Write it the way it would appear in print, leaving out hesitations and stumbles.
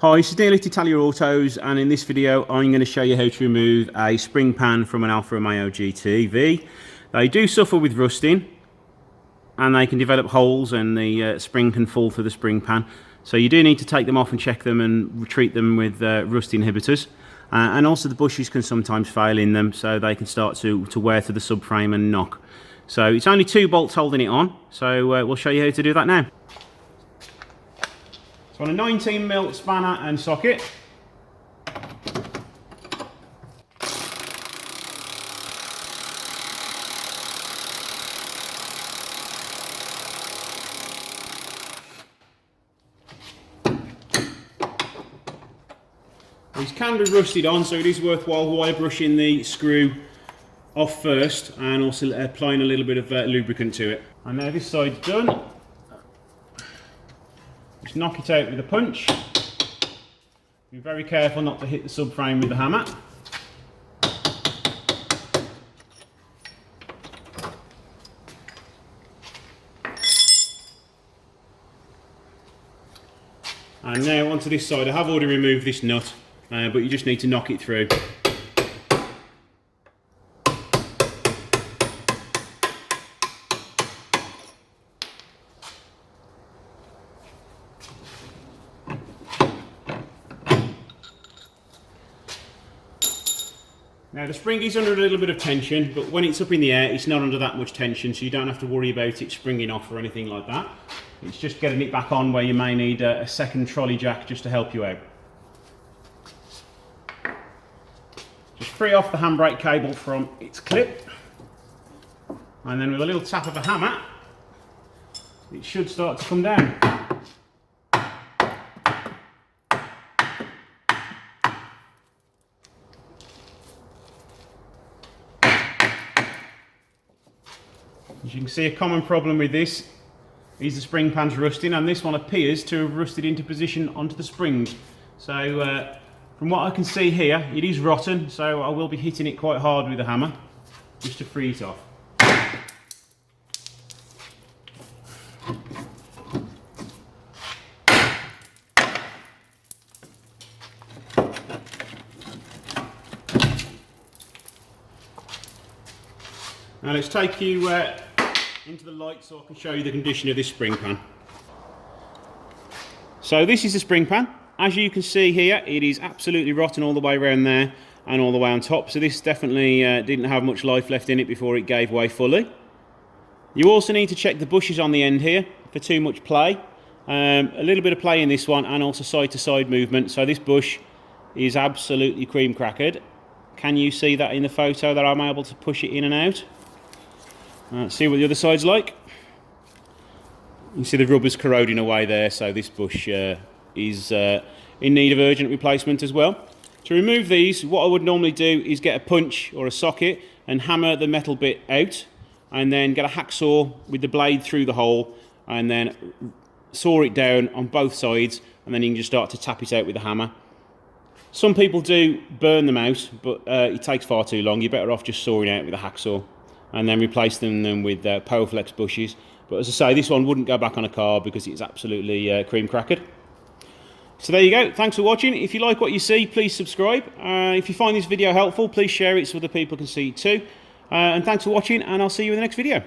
Hi, this is Neil at Italia Autos, and in this video I'm going to show you how to remove a spring pan from an Alfa Romeo GTV. They do suffer with rusting and they can develop holes and the spring can fall through the spring pan. So you do need to take them off and check them and treat them with rust inhibitors. And also the bushes can sometimes fail in them, so they can start to wear through the subframe and knock. So it's only 2 bolts holding it on, so we'll show you how to do that now. So on a 19mm spanner and socket, these can be rusted on, so it is worthwhile wire brushing the screw off first and also applying a little bit of lubricant to it. And now this side's done. Just knock it out with a punch. Be very careful not to hit the subframe with the hammer. And now onto this side. I have already removed this nut, but you just need to knock it through. Now the spring is under a little bit of tension, but when it's up in the air it's not under that much tension, so you don't have to worry about it springing off or anything like that. It's just getting it back on where you may need a second trolley jack just to help you out. Just free off the handbrake cable from its clip, and then with a little tap of a hammer it should start to come down. As you can see, a common problem with this is the spring pan's rusting, and this one appears to have rusted into position onto the springs. So from what I can see here, it is rotten, so I will be hitting it quite hard with the hammer just to free it off. Now let's take you into the light so I can show you the condition of this spring pan. So this is the spring pan. As you can see here, it is absolutely rotten all the way around there and all the way on top. So this definitely didn't have much life left in it before it gave way fully. You also need to check the bushes on the end here for too much play. A little bit of play in this one and also side to side movement. So this bush is absolutely cream crackered. Can you see that in the photo that I'm able to push it in and out? Let's see what the other side's like. You can see the rubber's corroding away there, so this bush is in need of urgent replacement as well. To remove these, what I would normally do is get a punch or a socket and hammer the metal bit out, and then get a hacksaw with the blade through the hole and then saw it down on both sides, and then you can just start to tap it out with the hammer. Some people do burn them out, but it takes far too long. You're better off just sawing out with a hacksaw and then replacing them with Powerflex bushes. But as I say, this one wouldn't go back on a car because it's absolutely cream crackered. So there you go. Thanks for watching. If you like what you see, please subscribe. If you find this video helpful, please share it so other people can see it too. And thanks for watching, and I'll see you in the next video.